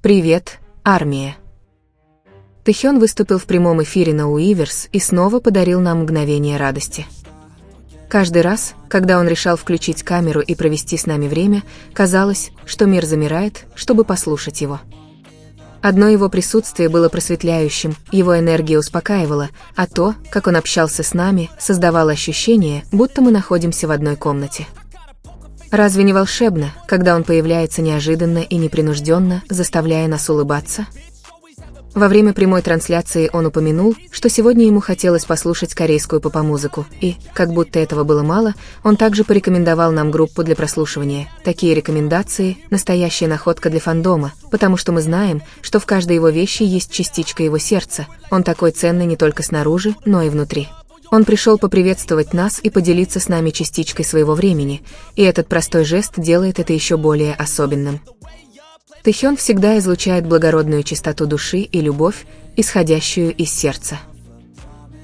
Привет, армия. Тэхён выступил в прямом эфире на Уиверс и снова подарил нам мгновение радости. Каждый раз, когда он решал включить камеру и провести с нами время, казалось, что мир замирает, чтобы послушать его. Одно его присутствие было просветляющим, его энергия успокаивала, а то, как он общался с нами, создавало ощущение, будто мы находимся в одной комнате. Разве не волшебно, когда он появляется неожиданно и непринужденно, заставляя нас улыбаться? Во время прямой трансляции он упомянул, что сегодня ему хотелось послушать корейскую поп-музыку, и, как будто этого было мало, он также порекомендовал нам группу для прослушивания. Такие рекомендации – настоящая находка для фандома, потому что мы знаем, что в каждой его вещи есть частичка его сердца, он такой ценный не только снаружи, но и внутри. Он пришел поприветствовать нас и поделиться с нами частичкой своего времени, и этот простой жест делает это еще более особенным. Тэхён всегда излучает благородную чистоту души и любовь, исходящую из сердца.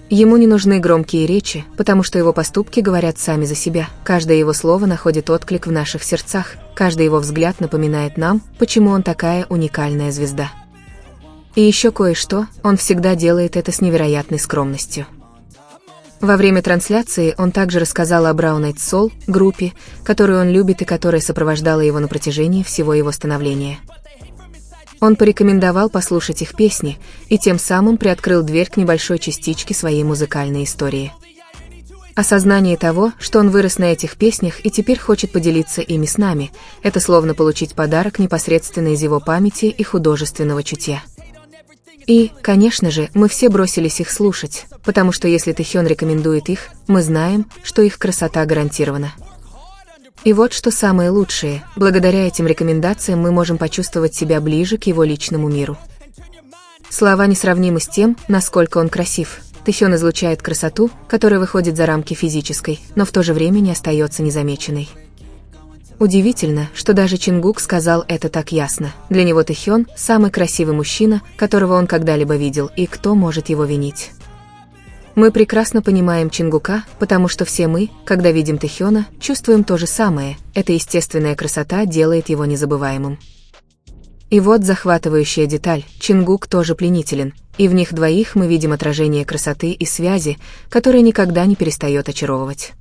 Ему не нужны громкие речи, потому что его поступки говорят сами за себя. Каждое его слово находит отклик в наших сердцах, каждый его взгляд напоминает нам, почему он такая уникальная звезда. И еще кое-что, он всегда делает это с невероятной скромностью. Во время трансляции он также рассказал о Brown Eyed Soul, группе, которую он любит и которая сопровождала его на протяжении всего его становления. Он порекомендовал послушать их песни и тем самым приоткрыл дверь к небольшой частичке своей музыкальной истории. Осознание того, что он вырос на этих песнях и теперь хочет поделиться ими с нами, это словно получить подарок непосредственно из его памяти и художественного чутья. И, конечно же, мы все бросились их слушать, потому что если Тэхён рекомендует их, мы знаем, что их красота гарантирована. И вот что самое лучшее, благодаря этим рекомендациям мы можем почувствовать себя ближе к его личному миру. Слова несравнимы с тем, насколько он красив. Тэхён излучает красоту, которая выходит за рамки физической, но в то же время не остается незамеченной. Удивительно, что даже Чингук сказал это так ясно. Для него Тэхён – самый красивый мужчина, которого он когда-либо видел, и кто может его винить. Мы прекрасно понимаем Чингука, потому что все мы, когда видим Тэхёна, чувствуем то же самое. Эта естественная красота делает его незабываемым. И вот захватывающая деталь – Чингук тоже пленителен, и в них двоих мы видим отражение красоты и связи, которая никогда не перестает очаровывать.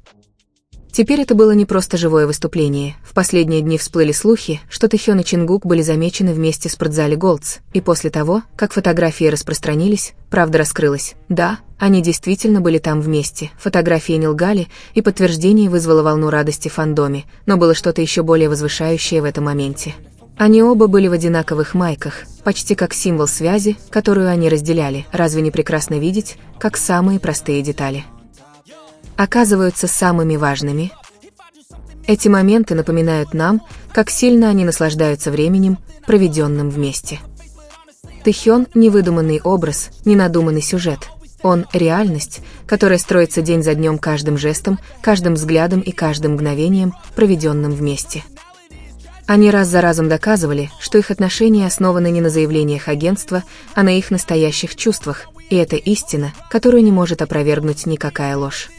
Теперь это было не просто живое выступление. В последние дни всплыли слухи, что Тэхён и Чингук были замечены вместе в спортзале Голдс, и после того, как фотографии распространились, правда раскрылась. Да, они действительно были там вместе, фотографии не лгали, и подтверждение вызвало волну радости в фандоме, но было что-то еще более возвышающее в этом моменте. Они оба были в одинаковых майках, почти как символ связи, которую они разделяли. Разве не прекрасно видеть, как самые простые детали оказываются самыми важными? Эти моменты напоминают нам, как сильно они наслаждаются временем, проведенным вместе. Тэхён – не выдуманный образ, не надуманный сюжет. Он – реальность, которая строится день за днем каждым жестом, каждым взглядом и каждым мгновением, проведенным вместе. Они раз за разом доказывали, что их отношения основаны не на заявлениях агентства, а на их настоящих чувствах, и это истина, которую не может опровергнуть никакая ложь.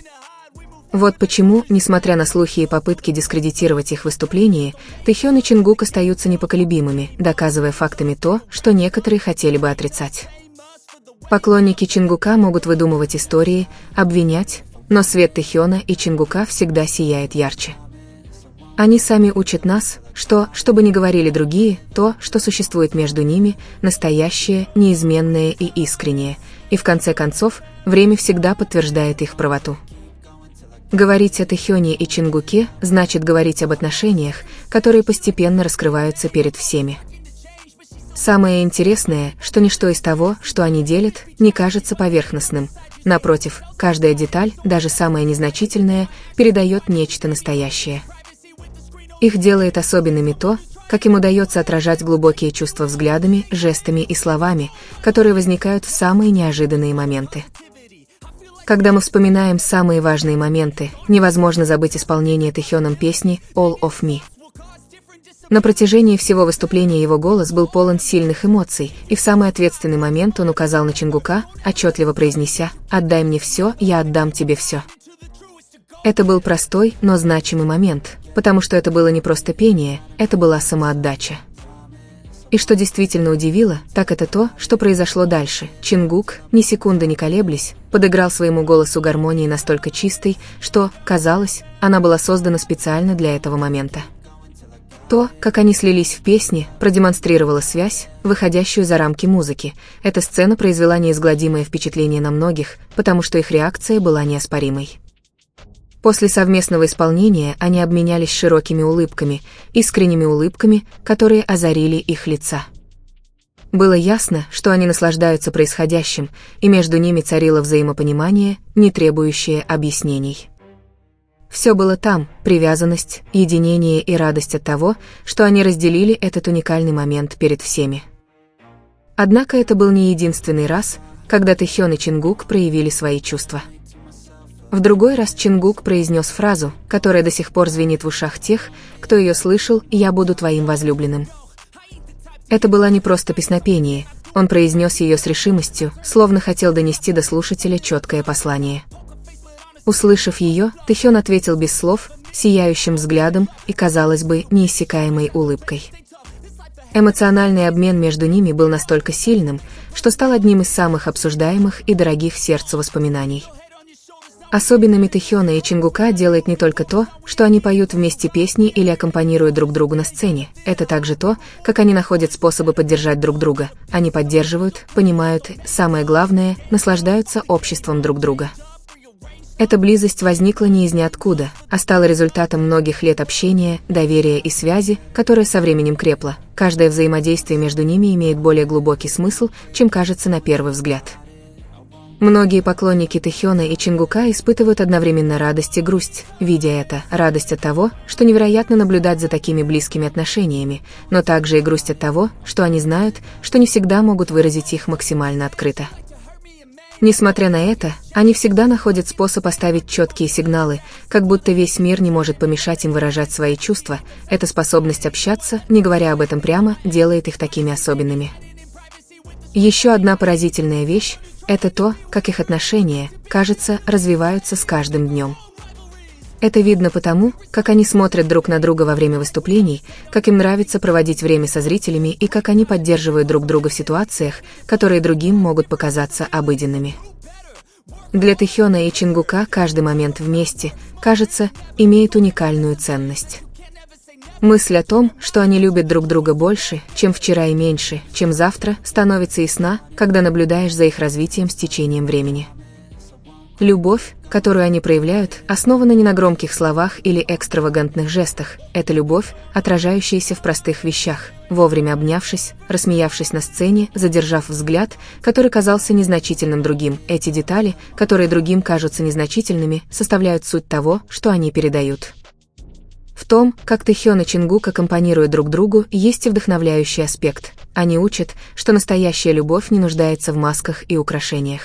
Вот почему, несмотря на слухи и попытки дискредитировать их выступление, Тэхён и Чингук остаются непоколебимыми, доказывая фактами то, что некоторые хотели бы отрицать. Поклонники Чингука могут выдумывать истории, обвинять, но свет Тэхёна и Чингука всегда сияет ярче. Они сами учат нас, что бы ни говорили другие, то, что существует между ними, настоящее, неизменное и искреннее, и в конце концов, время всегда подтверждает их правоту. Говорить о Тэхёне и Чингуке значит говорить об отношениях, которые постепенно раскрываются перед всеми. Самое интересное, что ничто из того, что они делят, не кажется поверхностным. Напротив, каждая деталь, даже самая незначительная, передает нечто настоящее. Их делает особенными то, как им удается отражать глубокие чувства взглядами, жестами и словами, которые возникают в самые неожиданные моменты. Когда мы вспоминаем самые важные моменты, невозможно забыть исполнение Тэхёном песни «All of Me». На протяжении всего выступления его голос был полон сильных эмоций, и в самый ответственный момент он указал на Чингука, отчетливо произнеся «Отдай мне все, я отдам тебе все». Это был простой, но значимый момент, потому что это было не просто пение, это была самоотдача. И что действительно удивило, так это то, что произошло дальше. Чингук, ни секунды не колеблясь, подыграл своему голосу гармонии настолько чистой, что, казалось, она была создана специально для этого момента. То, как они слились в песне, продемонстрировало связь, выходящую за рамки музыки. Эта сцена произвела неизгладимое впечатление на многих, потому что их реакция была неоспоримой. После совместного исполнения они обменялись широкими улыбками, искренними улыбками, которые озарили их лица. Было ясно, что они наслаждаются происходящим, и между ними царило взаимопонимание, не требующее объяснений. Все было там: привязанность, единение и радость от того, что они разделили этот уникальный момент перед всеми. Однако это был не единственный раз, когда Тэхён и Чингук проявили свои чувства. В другой раз Чингук произнес фразу, которая до сих пор звенит в ушах тех, кто ее слышал: «Я буду твоим возлюбленным». Это было не просто песнопение, он произнес ее с решимостью, словно хотел донести до слушателя четкое послание. Услышав ее, Тэхён ответил без слов, сияющим взглядом и, казалось бы, неиссякаемой улыбкой. Эмоциональный обмен между ними был настолько сильным, что стал одним из самых обсуждаемых и дорогих сердцу воспоминаний. Особенными Тэхёна и Чингука делает не только то, что они поют вместе песни или аккомпанируют друг другу на сцене, это также то, как они находят способы поддержать друг друга. Они поддерживают, понимают, самое главное, наслаждаются обществом друг друга. Эта близость возникла не из ниоткуда, а стала результатом многих лет общения, доверия и связи, которая со временем крепла. Каждое взаимодействие между ними имеет более глубокий смысл, чем кажется на первый взгляд. Многие поклонники Тэхёна и Чингука испытывают одновременно радость и грусть, видя это: радость от того, что невероятно наблюдать за такими близкими отношениями, но также и грусть от того, что они знают, что не всегда могут выразить их максимально открыто. Несмотря на это, они всегда находят способ оставить четкие сигналы, как будто весь мир не может помешать им выражать свои чувства. Эта способность общаться, не говоря об этом прямо, делает их такими особенными. Еще одна поразительная вещь – это то, как их отношения, кажется, развиваются с каждым днем. Это видно потому, как они смотрят друг на друга во время выступлений, как им нравится проводить время со зрителями и как они поддерживают друг друга в ситуациях, которые другим могут показаться обыденными. Для Тэхёна и Чингука каждый момент вместе, кажется, имеет уникальную ценность. Мысль о том, что они любят друг друга больше, чем вчера, и меньше, чем завтра, становится ясна, когда наблюдаешь за их развитием с течением времени. Любовь, которую они проявляют, основана не на громких словах или экстравагантных жестах. Это любовь, отражающаяся в простых вещах: вовремя обнявшись, рассмеявшись на сцене, задержав взгляд, который казался незначительным другим. Эти детали, которые другим кажутся незначительными, составляют суть того, что они передают. В том, как Тэхён и Чингук аккомпанируют друг другу, есть и вдохновляющий аспект. Они учат, что настоящая любовь не нуждается в масках и украшениях.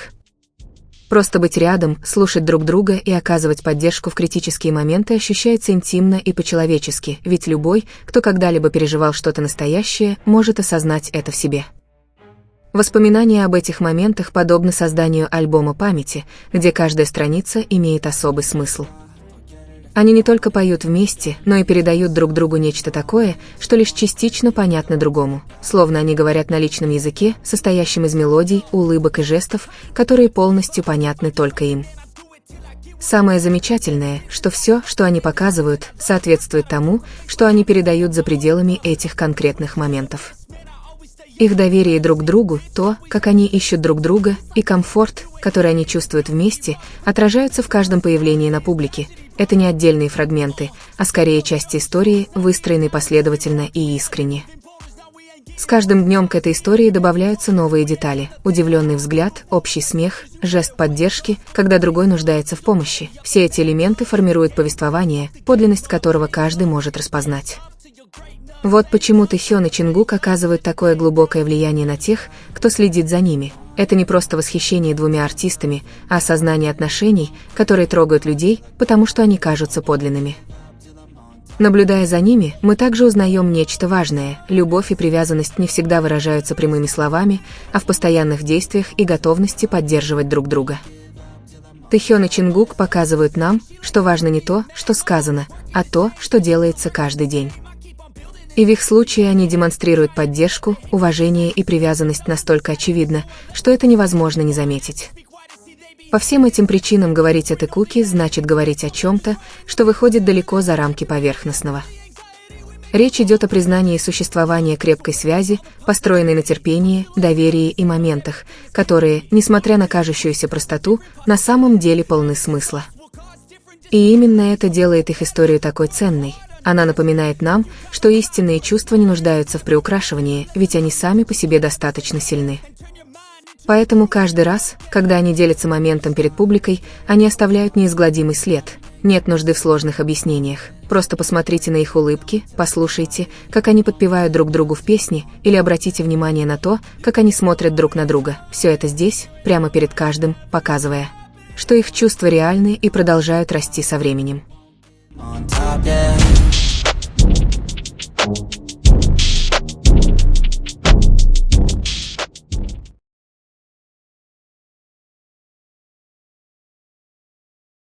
Просто быть рядом, слушать друг друга и оказывать поддержку в критические моменты ощущается интимно и по-человечески, ведь любой, кто когда-либо переживал что-то настоящее, может осознать это в себе. Воспоминания об этих моментах подобны созданию альбома памяти, где каждая страница имеет особый смысл. Они не только поют вместе, но и передают друг другу нечто такое, что лишь частично понятно другому, словно они говорят на личном языке, состоящем из мелодий, улыбок и жестов, которые полностью понятны только им. Самое замечательное, что все, что они показывают, соответствует тому, что они передают за пределами этих конкретных моментов. Их доверие друг к другу, то, как они ищут друг друга, и комфорт, который они чувствуют вместе, отражаются в каждом появлении на публике. Это не отдельные фрагменты, а скорее части истории, выстроенной последовательно и искренне. С каждым днем к этой истории добавляются новые детали: удивленный взгляд, общий смех, жест поддержки, когда другой нуждается в помощи. Все эти элементы формируют повествование, подлинность которого каждый может распознать. Вот почему Тэхён и Чингук оказывают такое глубокое влияние на тех, кто следит за ними. Это не просто восхищение двумя артистами, а осознание отношений, которые трогают людей, потому что они кажутся подлинными. Наблюдая за ними, мы также узнаем нечто важное: любовь и привязанность не всегда выражаются прямыми словами, а в постоянных действиях и готовности поддерживать друг друга. Тэхён и Чингук показывают нам, что важно не то, что сказано, а то, что делается каждый день. И в их случае они демонстрируют поддержку, уважение и привязанность настолько очевидно, что это невозможно не заметить. По всем этим причинам говорить о Текуки значит говорить о чем-то, что выходит далеко за рамки поверхностного. Речь идет о признании существования крепкой связи, построенной на терпении, доверии и моментах, которые, несмотря на кажущуюся простоту, на самом деле полны смысла. И именно это делает их историю такой ценной. Она напоминает нам, что истинные чувства не нуждаются в приукрашивании, ведь они сами по себе достаточно сильны. Поэтому каждый раз, когда они делятся моментом перед публикой, они оставляют неизгладимый след. Нет нужды в сложных объяснениях. Просто посмотрите на их улыбки, послушайте, как они подпевают друг другу в песне, или обратите внимание на то, как они смотрят друг на друга. Все это здесь, прямо перед каждым, показывая, что их чувства реальны и продолжают расти со временем.